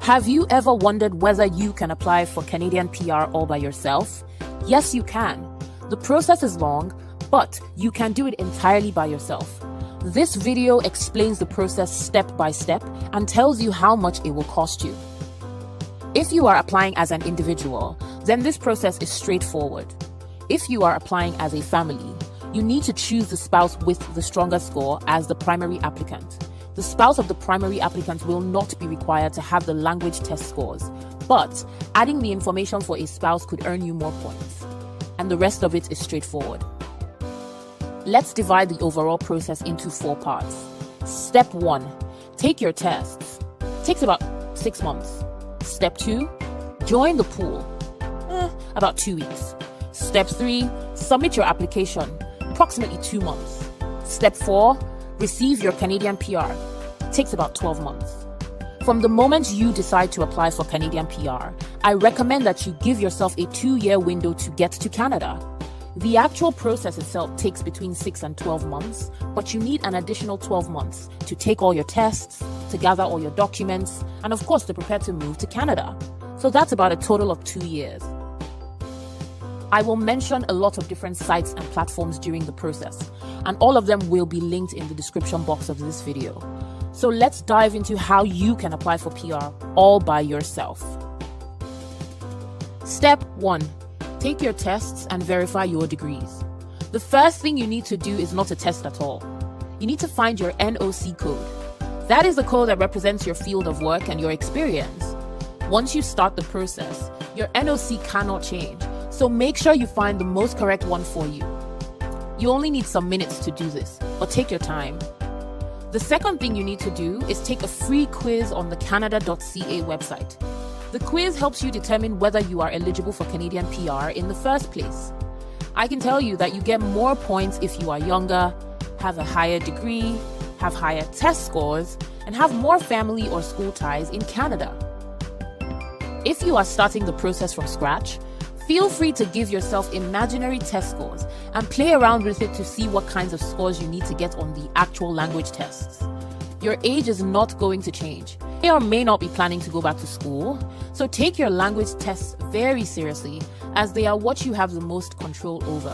Have you ever wondered whether you can apply for Canadian PR all by yourself? Yes, you can. The process is long, but you can do it entirely by yourself. This video explains the process step by step and tells you how much it will cost you. If you are applying as an individual, then this process is straightforward. If you are applying as a family, you need to choose the spouse with the stronger score as the primary applicant. The spouse of the primary applicant will not be required to have the language test scores, but adding the information for a spouse could earn you more points. And the rest of it is straightforward. Let's divide the overall process into 4 parts. Step 1, take your tests. Takes about 6 months. Step 2, join the pool. About 2 weeks. Step 3, submit your application. Approximately 2 months. Step 4, receive your Canadian PR. Takes about 12 months. From the moment you decide to apply for Canadian PR, I recommend that you give yourself a 2-year window to get to Canada. The actual process itself takes between 6 and 12 months, but you need an additional 12 months to take all your tests, to gather all your documents, and of course to prepare to move to Canada. So that's about a total of 2 years. I will mention a lot of different sites and platforms during the process, and all of them will be linked in the description box of this video. So let's dive into how you can apply for PR all by yourself. Step 1. Take your tests and verify your degrees. The first thing you need to do is not a test at all. You need to find your NOC code. That is the code that represents your field of work and your experience. Once you start the process, your NOC cannot change, so make sure you find the most correct one for you. You only need some minutes to do this, but take your time. The second thing you need to do is take a free quiz on the Canada.ca website. The quiz helps you determine whether you are eligible for Canadian PR in the first place. I can tell you that you get more points if you are younger, have a higher degree, have higher test scores, and have more family or school ties in Canada. If you are starting the process from scratch, feel free to give yourself imaginary test scores and play around with it to see what kinds of scores you need to get on the actual language tests. Your age is not going to change. You may or may not be planning to go back to school, so take your language tests very seriously as they are what you have the most control over.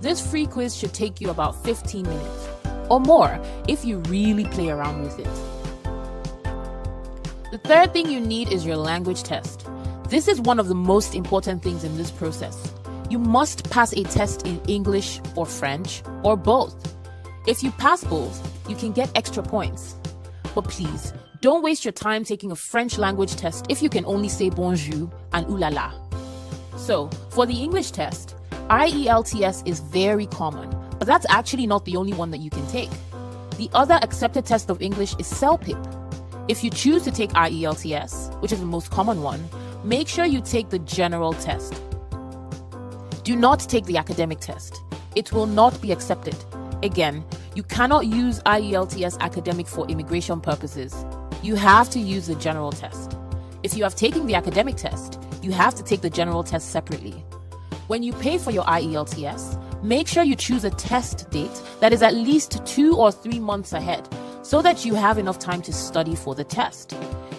This free quiz should take you about 15 minutes or more if you really play around with it. The third thing you need is your language test. This is one of the most important things in this process. You must pass a test in English or French or both. If you pass both, you can get extra points. But please, don't waste your time taking a French language test if you can only say bonjour and ooh la la. So, for the English test, IELTS is very common, but that's actually not the only one that you can take. The other accepted test of English is CELPIP. If you choose to take IELTS, which is the most common one, make sure you take the general test. Do not take the academic test. It will not be accepted. Again, you cannot use IELTS academic for immigration purposes. You have to use the general test. If you have taken the academic test, you have to take the general test separately. When you pay for your IELTS, make sure you choose a test date that is at least 2 or 3 months ahead so that you have enough time to study for the test.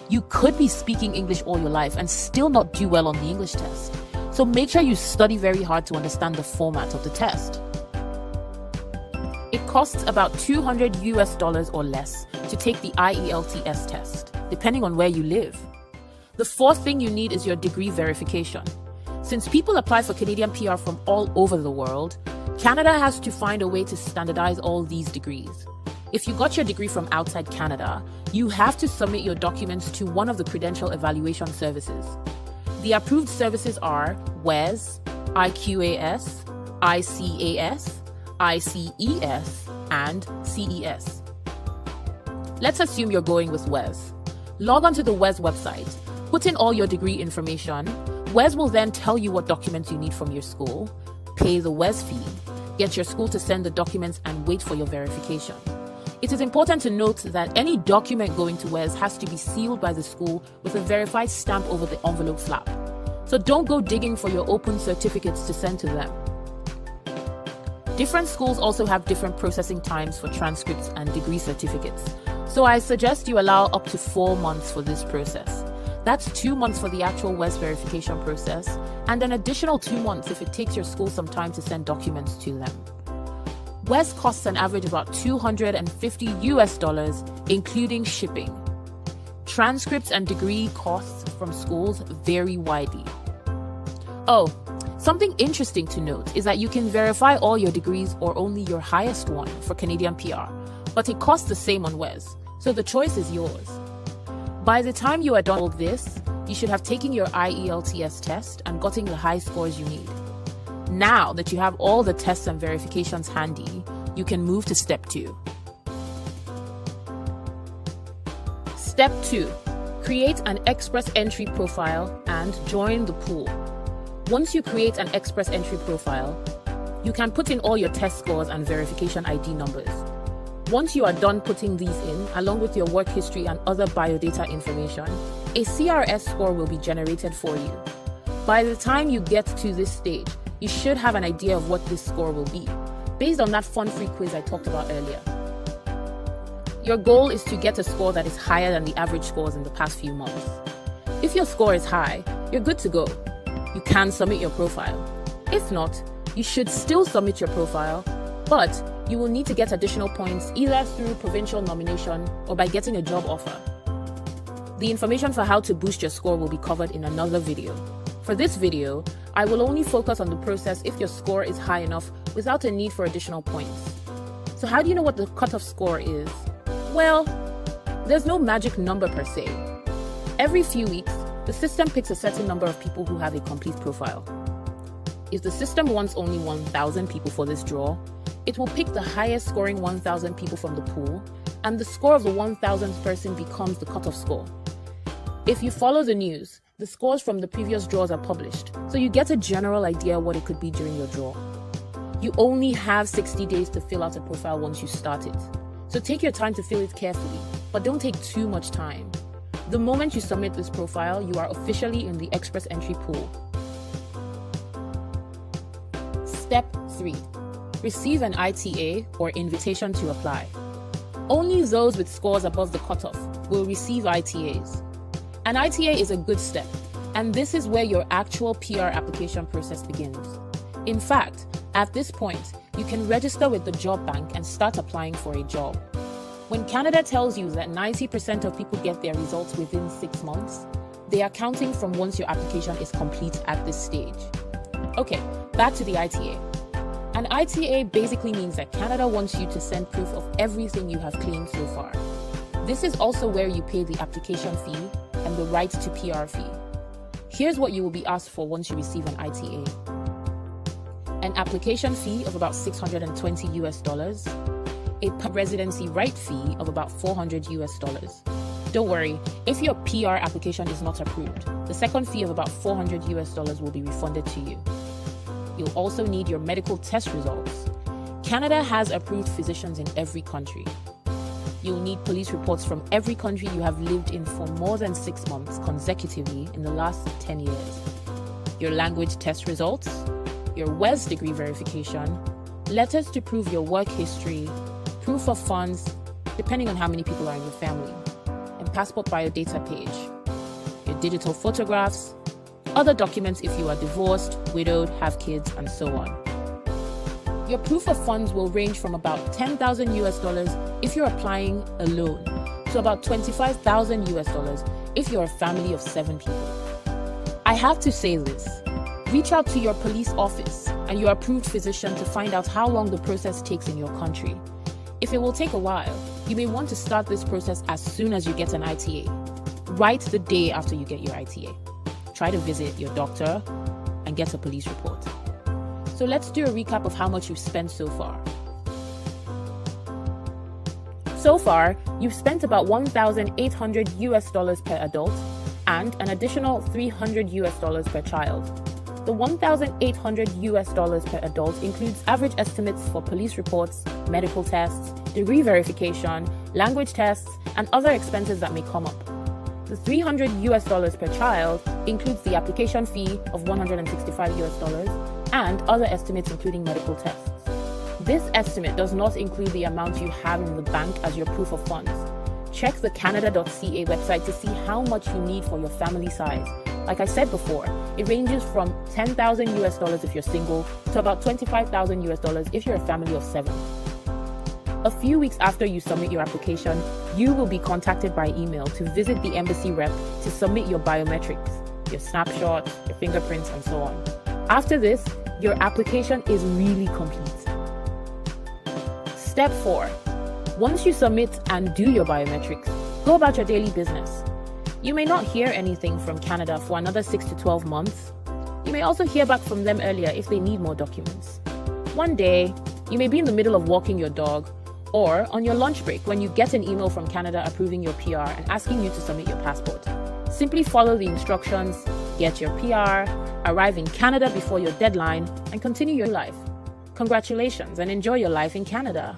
You could be speaking English all your life and still not do well on the English test. So make sure you study very hard to understand the format of the test. It costs about $200 or less to take the IELTS test, depending on where you live. The fourth thing you need is your degree verification. Since people apply for Canadian PR from all over the world, Canada has to find a way to standardize all these degrees. If you got your degree from outside Canada, you have to submit your documents to one of the credential evaluation services. The approved services are WES, IQAS, ICAS, ICES, and CES. Let's assume you're going with WES. Log onto the WES website, put in all your degree information. WES will then tell you what documents you need from your school, pay the WES fee, get your school to send the documents, and wait for your verification. It is important to note that any document going to WES has to be sealed by the school with a verified stamp over the envelope flap. So don't go digging for your open certificates to send to them. Different schools also have different processing times for transcripts and degree certificates, so I suggest you allow up to 4 months for this process. That's 2 months for the actual WES verification process, and an additional 2 months if it takes your school some time to send documents to them. WES costs an average about $250 including shipping. Transcripts and degree costs from schools vary widely. Oh, something interesting to note is that you can verify all your degrees or only your highest one for Canadian PR, but it costs the same on WES, so the choice is yours. By the time you are done with this, you should have taken your IELTS test and gotten the high scores you need. Now that you have all the tests and verifications handy, you can move to step 2. Step 2. Create an Express Entry profile and join the pool. Once you create an Express Entry profile, you can put in all your test scores and verification ID numbers. Once you are done putting these in, along with your work history and other biodata information, a CRS score will be generated for you. By the time you get to this stage, you should have an idea of what this score will be, based on that fun-free quiz I talked about earlier. Your goal is to get a score that is higher than the average scores in the past few months. If your score is high, you're good to go. You can submit your profile. If not, you should still submit your profile, but you will need to get additional points either through provincial nomination or by getting a job offer. The information for how to boost your score will be covered in another video. For this video, I will only focus on the process if your score is high enough without a need for additional points. So how do you know what the cutoff score is? Well, there's no magic number per se. Every few weeks, the system picks a certain number of people who have a complete profile. If the system wants only 1,000 people for this draw, it will pick the highest scoring 1,000 people from the pool, and the score of the 1,000th person becomes the cutoff score. If you follow the news, the scores from the previous draws are published, so you get a general idea what it could be during your draw. You only have 60 days to fill out a profile once you start it. So take your time to fill it carefully, but don't take too much time. The moment you submit this profile, you are officially in the Express Entry pool. Step 3. Receive an ITA or invitation to apply. Only those with scores above the cutoff will receive ITAs. An ITA is a good step, and this is where your actual PR application process begins. In fact, at this point, you can register with the job bank and start applying for a job. When Canada tells you that 90% of people get their results within 6 months, they are counting from once your application is complete at this stage. Okay, back to the ITA. An ITA basically means that Canada wants you to send proof of everything you have claimed so far. This is also where you pay the application fee and the right to PR fee. Here's what you will be asked for once you receive an ITA. An application fee of about $620, a residency right fee of about $400. Don't worry, if your PR application is not approved, the second fee of about $400 will be refunded to you. You'll also need your medical test results. Canada has approved physicians in every country. You'll need police reports from every country you have lived in for more than 6 months consecutively in the last 10 years. Your language test results, your WES degree verification, letters to prove your work history, proof of funds, depending on how many people are in your family, and passport biodata page, your digital photographs, other documents if you are divorced, widowed, have kids, and so on. Your proof of funds will range from about $10,000 if you're applying alone to about $25,000 if you're a family of 7 people. I have to say this. Reach out to your police office and your approved physician to find out how long the process takes in your country. If it will take a while, you may want to start this process as soon as you get an ITA, right the day after you get your ITA. Try to visit your doctor and get a police report. So let's do a recap of how much you've spent so far. So far, you've spent about $1,800 per adult and an additional $300 per child. The $1,800 per adult includes average estimates for police reports, medical tests, degree verification, language tests, and other expenses that may come up. The $300 per child includes the application fee of $165 and other estimates including medical tests. This estimate does not include the amount you have in the bank as your proof of funds. check the Canada.ca website to see how much you need for your family size. Like I said before, it ranges from 10,000 US dollars if you're single to about 25,000 US dollars if you're a family of 7. A few weeks after you submit your application, you will be contacted by email to visit the embassy rep to submit your biometrics, your snapshot, your fingerprints, and so on. After this, your application is really complete. Step 4. Once you submit and do your biometrics, go about your daily business. You may not hear anything from Canada for another 6 to 12 months. You may also hear back from them earlier if they need more documents. One day, you may be in the middle of walking your dog or on your lunch break when you get an email from Canada approving your PR and asking you to submit your passport. Simply follow the instructions, get your PR, arrive in Canada before your deadline, and continue your life. Congratulations and enjoy your life in Canada.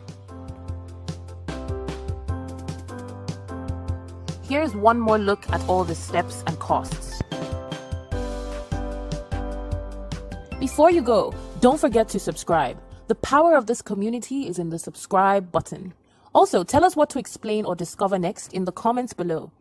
Here's one more look at all the steps and costs. Before you go, don't forget to subscribe. The power of this community is in the subscribe button. Also, tell us what to explain or discover next in the comments below.